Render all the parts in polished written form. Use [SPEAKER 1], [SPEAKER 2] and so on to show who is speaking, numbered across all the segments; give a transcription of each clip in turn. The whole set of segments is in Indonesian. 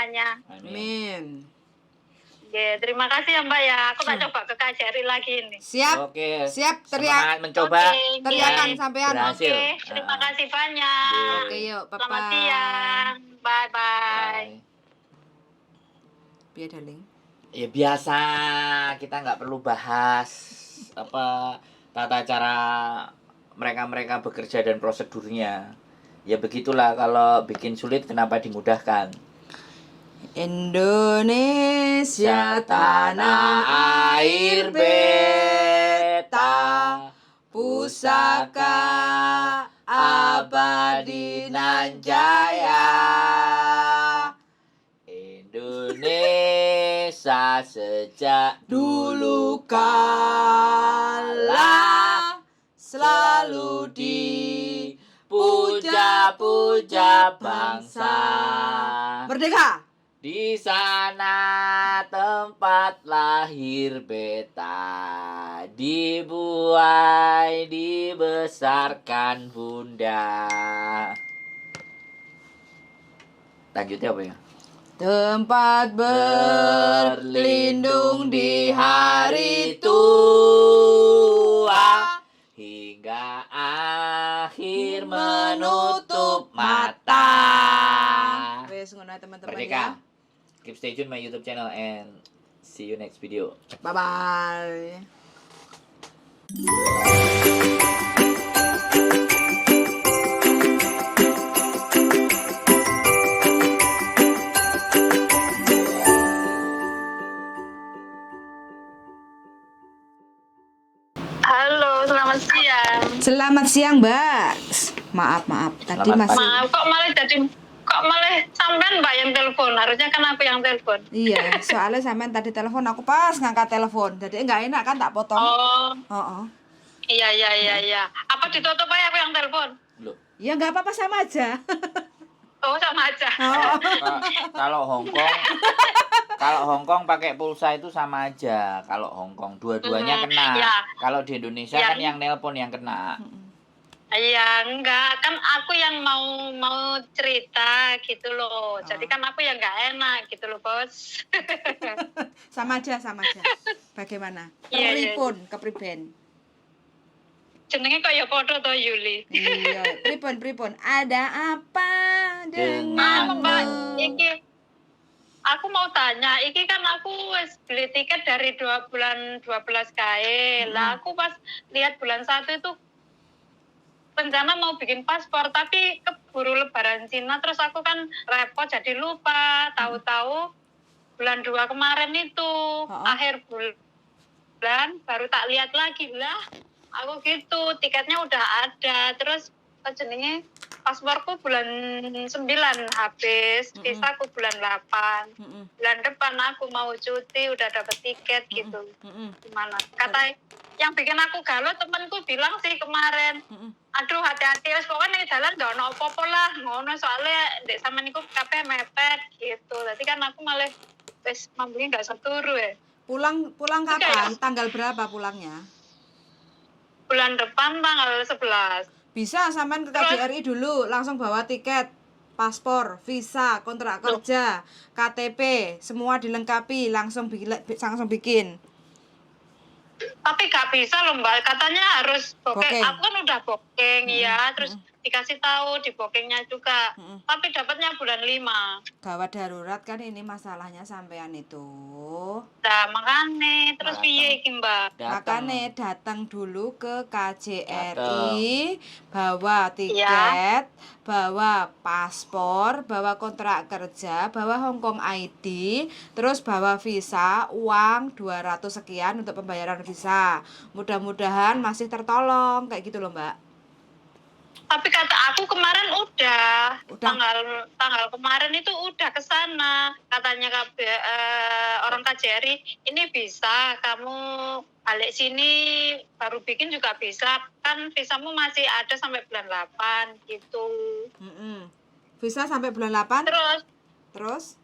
[SPEAKER 1] semuanya.
[SPEAKER 2] Amin.
[SPEAKER 1] Ya, terima kasih ya Mbak ya. Aku tak coba ke KJRI lagi ini.
[SPEAKER 2] Siap.
[SPEAKER 3] Oke.
[SPEAKER 2] Siap
[SPEAKER 3] Semangat mencoba.
[SPEAKER 2] teriakan
[SPEAKER 1] Oke.
[SPEAKER 2] sampean.
[SPEAKER 3] Berhasil.
[SPEAKER 1] Oke, terima kasih banyak.
[SPEAKER 2] Oke, yuk, bye-bye.
[SPEAKER 1] Selamat siang. Bye-bye.
[SPEAKER 3] Bye.
[SPEAKER 2] Biar darling.
[SPEAKER 3] Ya biasa, kita nggak perlu bahas apa tata cara mereka bekerja dan prosedurnya. Ya begitulah, kalau bikin sulit kenapa dimudahkan.
[SPEAKER 2] Indonesia tanah air beta, pusaka abadi nan jaya.
[SPEAKER 3] Indonesia sejak
[SPEAKER 2] Dulu kala selalu dipuja-puja bangsa. Merdeka.
[SPEAKER 3] Di sana tempat lahir beta, dibuai, dibesarkan bunda. Lanjutnya apa ya?
[SPEAKER 2] Tempat berlindung di hari tua,
[SPEAKER 3] hingga akhir menutup mata.
[SPEAKER 2] Wes ngono teman-teman
[SPEAKER 3] Merdeka.
[SPEAKER 2] ya.
[SPEAKER 3] Keep stay tune my YouTube channel and see you next video.
[SPEAKER 2] Bye bye.
[SPEAKER 1] Halo, selamat siang.
[SPEAKER 2] Selamat siang, Mbak. Maaf. Tadi
[SPEAKER 3] Selamat
[SPEAKER 2] masih
[SPEAKER 1] Maaf kok malah sampean Mbak yang telepon. Harusnya kan aku yang telepon.
[SPEAKER 2] Iya, soalnya sampean tadi telepon aku pas ngangkat telepon. Jadi enggak enak kan tak potong.
[SPEAKER 1] Oh. Iya. Apa ditutup aja aku yang telepon?
[SPEAKER 3] Loh,
[SPEAKER 2] Ya enggak apa-apa sama aja.
[SPEAKER 1] Oh, sama aja.
[SPEAKER 2] Oh.
[SPEAKER 3] kalau Hongkong pakai pulsa itu sama aja. Kalau Hongkong dua-duanya kena.
[SPEAKER 1] Ya.
[SPEAKER 3] Kalau di Indonesia
[SPEAKER 1] Ya.
[SPEAKER 3] kan yang nelpon yang kena.
[SPEAKER 1] Iya, enggak. Kan aku yang mau cerita gitu loh. Jadi kan aku yang enggak enak gitu loh, Bos.
[SPEAKER 2] Sama aja. Bagaimana?
[SPEAKER 1] Iya.
[SPEAKER 2] Kepriben.
[SPEAKER 1] Jenenge kaya padha to Yuli.
[SPEAKER 2] Iya, pripun. Ada apa
[SPEAKER 3] Dengan
[SPEAKER 1] Mbak, iki aku mau tanya, iki kan aku wis beli tiket dari 2 bulan 12 kae. Lah aku pas lihat bulan 1 itu rencana mau bikin paspor tapi keburu lebaran Cina, terus aku kan repot jadi lupa. Tahu-tahu bulan 2 kemarin itu akhir bulan baru tak lihat lagi lah. Aku gitu, tiketnya udah ada. Terus jenenge pasporku bulan 9 habis, visaku bulan 8. Bulan depan aku mau cuti, udah dapet tiket gitu. Gimana? Kata yang bikin aku galau temanku bilang sih kemarin, aduh hati-hati wis pokoknya jalan gak ono apa-apa lah ngono, soalnya ndek sampean niku kabeh mepet gitu. Jadi kan aku malah wis mambuke gak seturu ya.
[SPEAKER 2] Pulang kapan? Tanggal berapa pulangnya?
[SPEAKER 1] Bulan depan tanggal 11.
[SPEAKER 2] Bisa sampean ke KJRI dulu, langsung bawa tiket, paspor, visa, kontrak kerja, KTP, semua dilengkapi, langsung bikin.
[SPEAKER 1] Tapi gak bisa loh Mbak, katanya harus booking.
[SPEAKER 2] Booking.
[SPEAKER 1] Aku kan udah booking ya, terus dikasih tahu di bookingnya juga. Tapi dapatnya bulan 5.
[SPEAKER 2] Gawat darurat kan ini masalahnya sampean itu.
[SPEAKER 1] Nah makanya, terus piye iki Mbak?
[SPEAKER 2] Makanya datang dulu ke KJRI, bawa tiket, bawa paspor, bawa kontrak kerja, bawa Hongkong ID, terus bawa visa, uang 200 sekian untuk pembayaran visa. Mudah-mudahan masih tertolong kayak gitu loh Mbak.
[SPEAKER 1] Tapi kata aku kemarin udah. Tanggal kemarin itu udah ke sana. Katanya orang KJRI, ini bisa kamu balik sini baru bikin juga bisa. Kan visamu masih ada sampai bulan 8 gitu.
[SPEAKER 2] Visa sampai bulan 8? Terus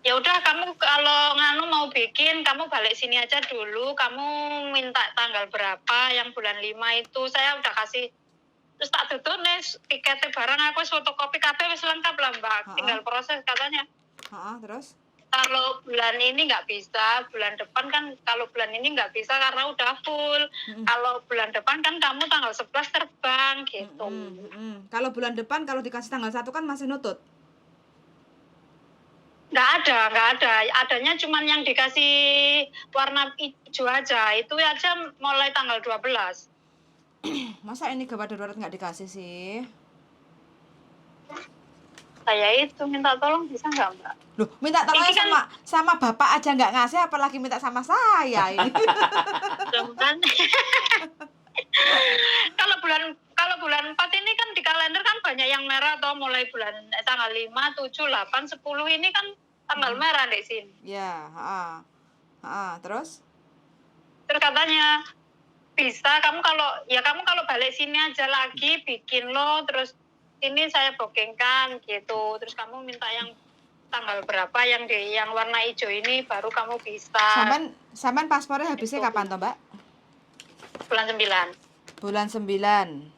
[SPEAKER 1] ya udah, kamu kalau mau bikin kamu balik sini aja dulu. Kamu minta tanggal berapa yang bulan 5 itu. Saya udah kasih terus tak tutune tiketnya barang aku wis fotokopi kabeh wis lengkap lah Mbak. Tinggal proses katanya.
[SPEAKER 2] Terus?
[SPEAKER 1] Kalau bulan ini nggak bisa, bulan depan kan kalau bulan ini nggak bisa karena udah full. Kalau bulan depan kan kamu tanggal 11 terbang gitu.
[SPEAKER 2] Kalau bulan depan kalau dikasih tanggal 1 kan masih nutut.
[SPEAKER 1] Nggak ada. Adanya cuman yang dikasih warna hijau aja. Itu aja mulai tanggal 12.
[SPEAKER 2] Masa ini gawat darurat nggak dikasih sih?
[SPEAKER 1] Saya itu minta tolong bisa nggak Mbak?
[SPEAKER 2] Loh, minta tolong
[SPEAKER 1] Ini kan-
[SPEAKER 2] sama bapak aja nggak ngasih, apalagi minta sama saya ini.
[SPEAKER 1] Mudah-mudahan. Kalau bulan 4 ini kan di kalender kan banyak yang merah toh, mulai bulan tanggal 5, 7, 8, 10 ini kan tanggal merah di sini.
[SPEAKER 2] Ya, terus?
[SPEAKER 1] Terus katanya bisa kamu kalau balik sini aja lagi bikin lo, terus ini saya bookingkan gitu, terus kamu minta yang tanggal berapa yang warna hijau ini baru kamu bisa.
[SPEAKER 2] Saman paspornya habisnya kapan toh, Mbak?
[SPEAKER 1] Bulan 9.
[SPEAKER 2] Bulan 9.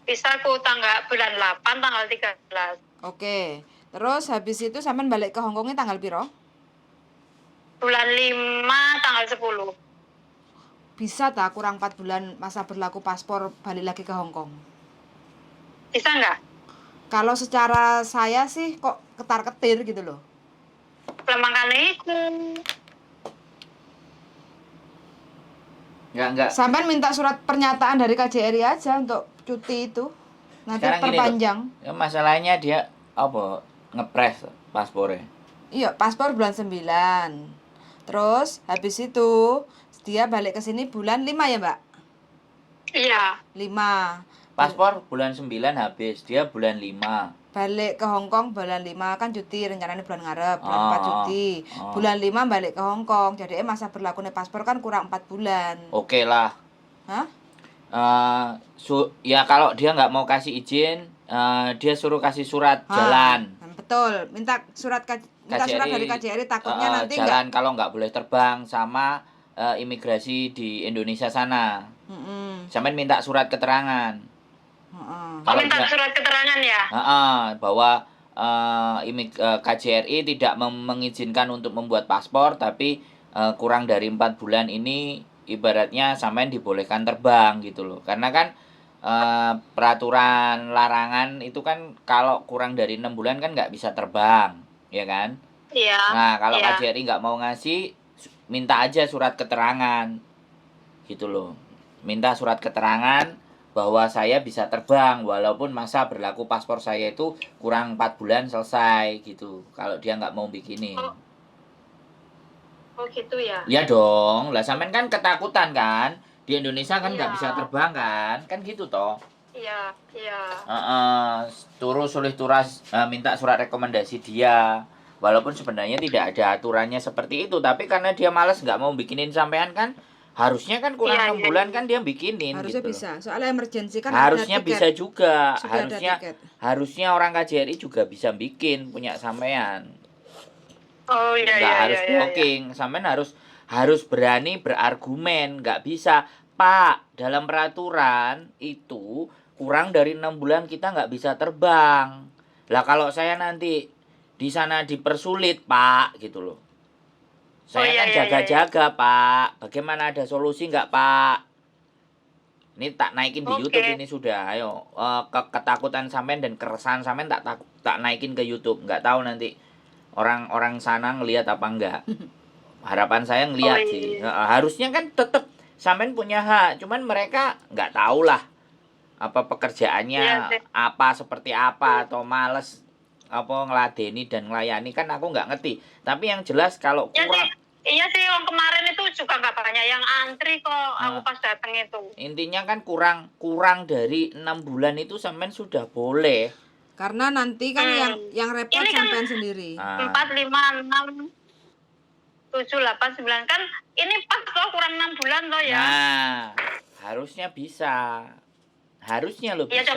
[SPEAKER 1] Bisa aku bulan 8 tanggal 13.
[SPEAKER 2] Oke. Terus habis itu saman balik ke Hongkongnya tanggal piro?
[SPEAKER 1] Bulan 5 tanggal 10.
[SPEAKER 2] Bisa tak kurang 4 bulan masa berlaku paspor balik lagi ke Hongkong?
[SPEAKER 1] Bisa nggak?
[SPEAKER 2] Kalau secara saya sih kok ketar-ketir gitu loh.
[SPEAKER 1] Makanya itu.
[SPEAKER 3] Enggak.
[SPEAKER 2] Sampai minta surat pernyataan dari KJRI aja untuk cuti itu. Nanti
[SPEAKER 3] Sekarang gini
[SPEAKER 2] perpanjang.
[SPEAKER 3] loh, ya masalahnya dia apa? Ngepres paspornya.
[SPEAKER 2] Iya, paspor bulan 9. Terus habis itu dia balik ke sini bulan 5 ya, Mbak?
[SPEAKER 1] Iya.
[SPEAKER 2] 5.
[SPEAKER 3] Paspor bulan 9 habis, dia bulan 5.
[SPEAKER 2] Balik ke Hongkong bulan 5 kan cuti, rencananya bulan ngarep, bulan 4 cuti. Bulan 5 balik ke Hongkong. Jadi masa berlakunya paspor kan kurang 4 bulan.
[SPEAKER 3] Oke lah.
[SPEAKER 2] Hah?
[SPEAKER 3] Ya kalau dia nggak mau kasih izin, dia suruh kasih surat jalan.
[SPEAKER 2] Betul, minta surat dari KJRI, takutnya nanti
[SPEAKER 3] jalan kalau nggak boleh terbang sama imigrasi di Indonesia sana. Sampai minta surat keterangan.
[SPEAKER 1] Kalau minta surat keterangan ya?
[SPEAKER 3] Bahwa KJRI tidak mengizinkan untuk membuat paspor, tapi kurang dari 4 bulan ini ibaratnya sampean dibolehkan terbang gitu loh. Karena kan peraturan larangan itu kan kalau kurang dari 6 bulan kan nggak bisa terbang, ya kan?
[SPEAKER 1] Iya.
[SPEAKER 3] Nah, kalau KJRI nggak mau ngasih, minta aja surat keterangan gitu loh. Minta surat keterangan bahwa saya bisa terbang walaupun masa berlaku paspor saya itu kurang 4 bulan selesai gitu. Kalau dia nggak mau bikinin.
[SPEAKER 1] Oh gitu ya?
[SPEAKER 3] Ya dong, lah sampean kan ketakutan kan? Di Indonesia kan nggak bisa terbang kan gitu toh.
[SPEAKER 1] Iya.
[SPEAKER 3] Terus minta surat rekomendasi dia. Walaupun sebenarnya tidak ada aturannya seperti itu, tapi karena dia malas nggak mau bikinin sampean kan, harusnya kan kurang 6 bulan kan dia bikinin.
[SPEAKER 2] Harusnya
[SPEAKER 3] gitu
[SPEAKER 2] bisa, soalnya emergency kan
[SPEAKER 3] harusnya
[SPEAKER 2] ada tiket.
[SPEAKER 3] bisa juga.
[SPEAKER 2] Sudah
[SPEAKER 3] Harusnya orang KJRI juga bisa bikin punya sampean.
[SPEAKER 1] Oh iya.
[SPEAKER 3] Nggak harus blocking, sampean harus berani berargumen. Nggak bisa, Pak, dalam peraturan itu kurang dari 6 bulan kita nggak bisa terbang. Lah kalau saya nanti di sana dipersulit, Pak, gitu loh. Saya jaga-jaga, Pak. Bagaimana, ada solusi nggak, Pak? Ini tak naikin di YouTube ini sudah. Ayo, ketakutan sampean dan keresahan sampean tak naikin ke YouTube. Nggak tahu nanti orang-orang sana ngelihat apa enggak. Harapan saya ngelihat sih. Harusnya kan tetap sampean punya hak. Cuman mereka nggak tahu lah apa pekerjaannya, apa seperti apa, atau males apa ngeladeni dan ngelayani, kan aku nggak ngerti. Tapi yang jelas kalau kurang
[SPEAKER 1] Iya sih, yang kemarin itu juga nggak banyak yang antri kok, aku pas datang itu.
[SPEAKER 3] Intinya kan kurang dari 6 bulan itu sampean sudah boleh.
[SPEAKER 2] Karena nanti kan yang repot
[SPEAKER 1] Ini kan
[SPEAKER 2] sampean sendiri.
[SPEAKER 1] 4, 5, 6, 7, 8, 9 kan ini pas loh, kurang 6 bulan loh ya.
[SPEAKER 3] Nah, harusnya bisa. Harusnya lo bisa.
[SPEAKER 1] Ya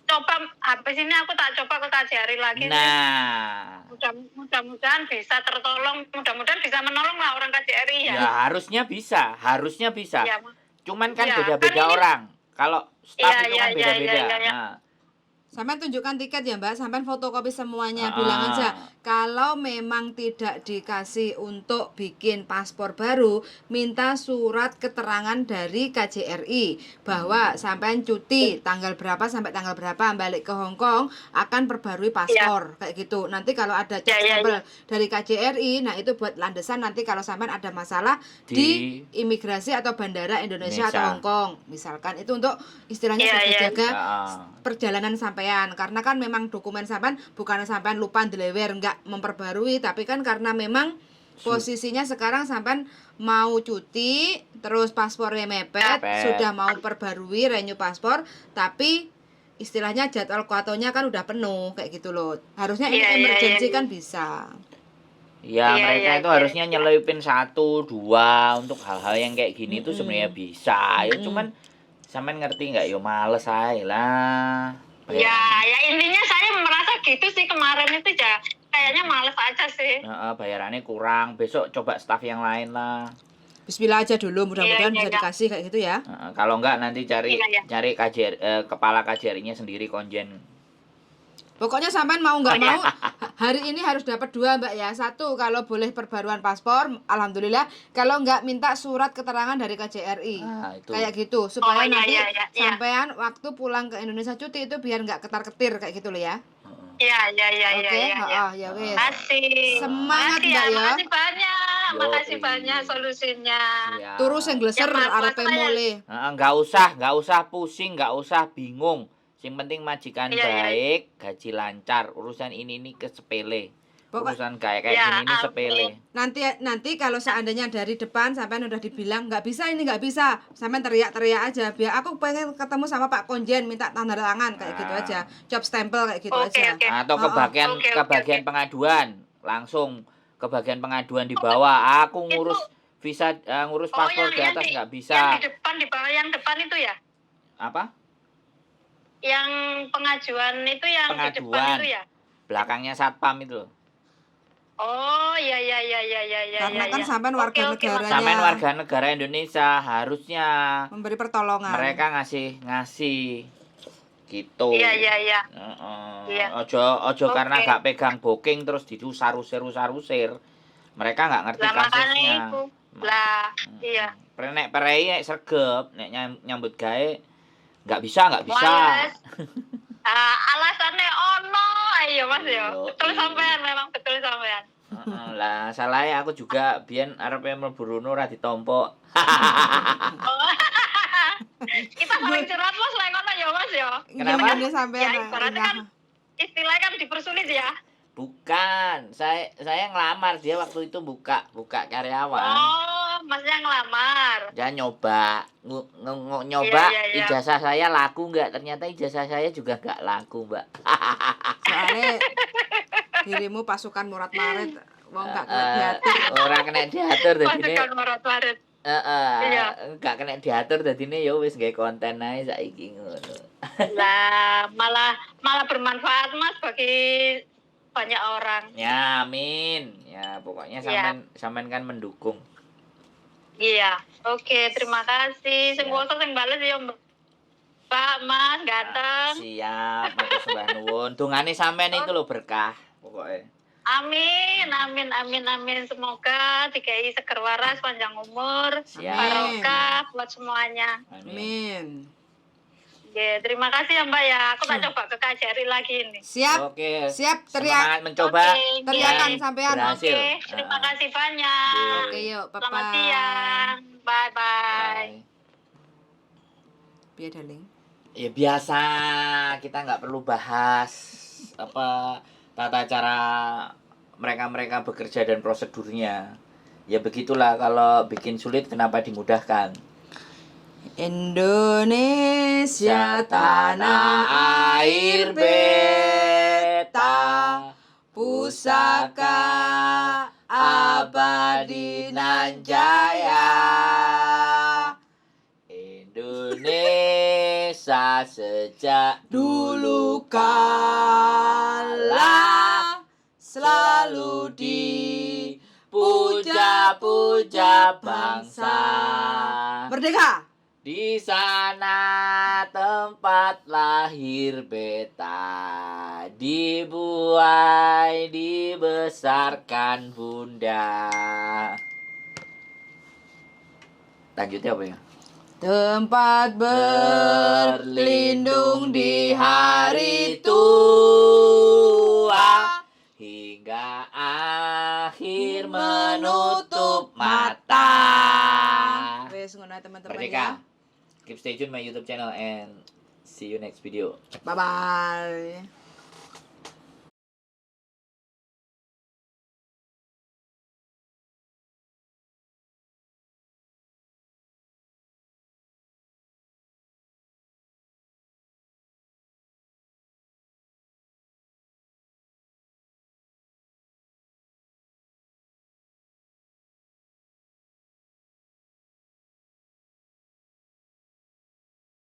[SPEAKER 1] coba habis ini aku tak coba ke KJRI lagi.
[SPEAKER 3] Nah,
[SPEAKER 1] mudah-mudahan bisa tertolong, mudah-mudahan bisa menolong lah orang KJRI ya.
[SPEAKER 3] Ya harusnya bisa.
[SPEAKER 1] Ya,
[SPEAKER 3] Cuman kan
[SPEAKER 1] ya,
[SPEAKER 3] beda-beda
[SPEAKER 1] kan ini
[SPEAKER 3] orang. Kalau staff
[SPEAKER 1] Iya,
[SPEAKER 3] itu
[SPEAKER 1] iya,
[SPEAKER 3] kan
[SPEAKER 1] iya,
[SPEAKER 3] beda-beda.
[SPEAKER 1] iya, iya, iya.
[SPEAKER 3] Nah,
[SPEAKER 2] Sampean tunjukkan tiket ya Mbak, sampean fotokopi semuanya, bilang aja kalau memang tidak dikasih untuk bikin paspor baru, minta surat keterangan dari KJRI bahwa sampean cuti tanggal berapa sampai tanggal berapa balik ke Hong Kong akan perbarui paspor kayak gitu. Nanti kalau ada cek
[SPEAKER 1] Iya, iya,
[SPEAKER 2] stempel
[SPEAKER 1] iya.
[SPEAKER 2] dari KJRI, nah itu buat landasan nanti kalau sampean ada masalah di imigrasi atau bandara Indonesia atau Hong Kong, misalkan itu untuk istilahnya
[SPEAKER 1] Iya, iya.
[SPEAKER 2] jaga-jaga
[SPEAKER 3] Heeh.
[SPEAKER 2] perjalanan sampean, karena kan memang dokumen sampean bukan sampean lupa delewer nggak memperbarui, tapi kan karena memang posisinya sekarang sampean mau cuti terus paspornya mepet, sudah mau perbarui renew paspor tapi istilahnya jadwal kuotanya kan udah penuh kayak gitu loh. Harusnya ini
[SPEAKER 1] Iya, iya,
[SPEAKER 2] emergency
[SPEAKER 1] iya,
[SPEAKER 2] kan
[SPEAKER 1] iya.
[SPEAKER 2] bisa.
[SPEAKER 3] Ya,
[SPEAKER 1] Iya,
[SPEAKER 3] mereka
[SPEAKER 1] iya,
[SPEAKER 3] itu
[SPEAKER 1] iya,
[SPEAKER 3] harusnya
[SPEAKER 1] iya.
[SPEAKER 3] nyelipin 1, 2 untuk hal-hal yang kayak gini tuh sebenarnya bisa. Ya cuman sampean ngerti nggak? Yo males aja lah.
[SPEAKER 1] Ya, ya intinya saya merasa gitu sih kemarin itu ya. Kayaknya males aja sih.
[SPEAKER 3] Bayarannya kurang. Besok coba staff yang lain lah.
[SPEAKER 2] Bismillah aja dulu, mudah-mudahan
[SPEAKER 1] Iya,
[SPEAKER 2] bisa
[SPEAKER 1] iya.
[SPEAKER 2] dikasih kayak gitu ya.
[SPEAKER 3] Kalau enggak nanti cari
[SPEAKER 1] Iya, iya.
[SPEAKER 3] kepala KJRI-nya sendiri konjen.
[SPEAKER 2] Pokoknya sampean mau nggak mau hari ini harus dapat 2 Mbak ya. 1 kalau boleh perbaruan paspor, alhamdulillah. Kalau nggak minta surat keterangan dari KJRI.
[SPEAKER 3] Itu.
[SPEAKER 2] Kayak gitu supaya
[SPEAKER 1] iya,
[SPEAKER 2] nanti
[SPEAKER 1] iya, iya.
[SPEAKER 2] sampean waktu pulang ke Indonesia cuti itu biar nggak ketar-ketir kayak gitu loh ya.
[SPEAKER 1] Iya, iya, iya, iya,
[SPEAKER 2] Oke,
[SPEAKER 1] iya.
[SPEAKER 2] ya wes.
[SPEAKER 1] Makasih.
[SPEAKER 2] Semangat,
[SPEAKER 1] Makasih
[SPEAKER 2] Mbak, ya.
[SPEAKER 1] Makasih banyak.
[SPEAKER 3] Yo,
[SPEAKER 1] Makasih banyak solusinya.
[SPEAKER 3] Ya.
[SPEAKER 2] Turu sing gleser
[SPEAKER 1] Ya, Mas,
[SPEAKER 2] arepe
[SPEAKER 1] saya-
[SPEAKER 2] mule.
[SPEAKER 3] Nggak usah pusing, nggak usah bingung. Yang penting majikan
[SPEAKER 1] Iya, iya.
[SPEAKER 3] baik, gaji lancar. Urusan ini sepele.
[SPEAKER 2] Pokok-
[SPEAKER 3] Urusan kayak
[SPEAKER 1] Ya,
[SPEAKER 3] gini ini sepele.
[SPEAKER 2] Nanti kalau seandainya dari depan sampean udah dibilang nggak bisa ini nggak bisa, sampean teriak-teriak aja. Biar aku pengen ketemu sama Pak Konjen minta tanda tangan kayak gitu aja. Job stempel kayak gitu
[SPEAKER 1] Oke,
[SPEAKER 2] aja.
[SPEAKER 1] oke.
[SPEAKER 3] Atau ke bagian
[SPEAKER 1] Oke,
[SPEAKER 3] ke
[SPEAKER 1] oke,
[SPEAKER 3] bagian
[SPEAKER 1] oke.
[SPEAKER 3] pengaduan, langsung ke bagian pengaduan di bawah. Aku ngurus visa, ngurus paspor di atas nggak bisa.
[SPEAKER 1] Yang di depan, di bawah, yang depan itu ya?
[SPEAKER 3] Apa?
[SPEAKER 1] Yang pengajuan itu yang di depan
[SPEAKER 3] Pengaduan.
[SPEAKER 1] itu ya?
[SPEAKER 3] Belakangnya satpam itu.
[SPEAKER 1] Oh, iya, iya, iya, iya, iya, iya.
[SPEAKER 2] Karena kan
[SPEAKER 1] iya.
[SPEAKER 2] sampean warga
[SPEAKER 1] Oke, oke,
[SPEAKER 2] negaranya.
[SPEAKER 3] Sampean warga negara Indonesia harusnya
[SPEAKER 2] Memberi pertolongan.
[SPEAKER 3] mereka ngasih gitu.
[SPEAKER 1] Iya, iya, iya. Iya.
[SPEAKER 3] Ojo karena
[SPEAKER 1] Oke.
[SPEAKER 3] gak pegang booking terus diusar-usir. Mereka nggak ngerti
[SPEAKER 1] Lah makanya
[SPEAKER 3] kasusnya.
[SPEAKER 1] itu. Lah, iya.
[SPEAKER 3] Nek perei nek sregep, nek nyambut gawe nggak bisa.
[SPEAKER 1] Males. Alasannya ono, ayo Mas ya.
[SPEAKER 3] Yo,
[SPEAKER 1] Betul
[SPEAKER 3] iya.
[SPEAKER 1] sampean, memang betul sampean.
[SPEAKER 3] Lah salahnya aku juga biyen arepe mlebu rono ora ditompo.
[SPEAKER 1] Oh. Kita paling curhat Mas lek ngono ya Mas ya.
[SPEAKER 3] Kenapa?
[SPEAKER 2] Gimana sampean?
[SPEAKER 1] Ya ibaratnya kan istilahnya kan dipersulit ya.
[SPEAKER 3] Bukan, saya ngelamar dia waktu itu buka karyawan.
[SPEAKER 1] Oh, Masnya ngelamar.
[SPEAKER 3] Dia nyoba nyoba
[SPEAKER 1] Iya, iya.
[SPEAKER 3] ijazah saya laku nggak? Ternyata ijazah saya juga nggak laku, Mbak.
[SPEAKER 2] Soalnya dirimu pasukan murat-marit, wong gak kena diatur.
[SPEAKER 3] Orang kena diatur dadine.
[SPEAKER 1] Pasukan marat-marit. Iya.
[SPEAKER 3] Nggak kena diatur dadine ya wis gawe konten ae saiki ngono.
[SPEAKER 1] Lah, malah bermanfaat Mas bagi banyak orang.
[SPEAKER 3] Ya, amin. Ya, pokoknya
[SPEAKER 1] Iya.
[SPEAKER 3] sampean kan mendukung.
[SPEAKER 1] Iya. Oke, terima kasih. Sing kuasa sing bales ya Mbak Mas ganteng.
[SPEAKER 3] Siap, matur sembah nuwun. Dungane sampean itu lho berkah pokoknya.
[SPEAKER 1] Amin, amin, amin, amin. Semoga dikai seger waras, panjang umur,
[SPEAKER 3] Siap.
[SPEAKER 1] barokah buat semuanya.
[SPEAKER 2] Amin.
[SPEAKER 1] Oke, terima kasih ya Mbak ya. Aku tak coba ke KJRI lagi ini.
[SPEAKER 2] Siap.
[SPEAKER 3] Oke.
[SPEAKER 2] Siap,
[SPEAKER 3] Semangat mencoba.
[SPEAKER 1] Oke,
[SPEAKER 2] teriakan
[SPEAKER 3] Dan
[SPEAKER 2] sampean.
[SPEAKER 3] berhasil.
[SPEAKER 1] Oke, terima kasih banyak.
[SPEAKER 2] Oke, yuk,
[SPEAKER 1] Selamat
[SPEAKER 2] bye-bye.
[SPEAKER 1] siang. Bye-bye.
[SPEAKER 2] Biar darling.
[SPEAKER 3] Ya biasa, kita nggak perlu bahas apa tata cara mereka bekerja dan prosedurnya. Ya begitulah, kalau bikin sulit kenapa dimudahkan.
[SPEAKER 2] Indonesia tanah air beta, pusaka abadi nan jaya.
[SPEAKER 3] Indonesia sejak
[SPEAKER 2] Dulu kala selalu dipuja-puja bangsa. Merdeka!
[SPEAKER 3] Di sana tempat lahir beta, dibuai, dibesarkan bunda. Lanjutnya apa ya?
[SPEAKER 2] Tempat berlindung di hari tua,
[SPEAKER 3] hingga akhir menutup mata.
[SPEAKER 2] Wes ngono teman-teman
[SPEAKER 3] Merdeka.
[SPEAKER 2] ya.
[SPEAKER 3] Keep stay tune my YouTube channel and see you next video.
[SPEAKER 2] Bye bye.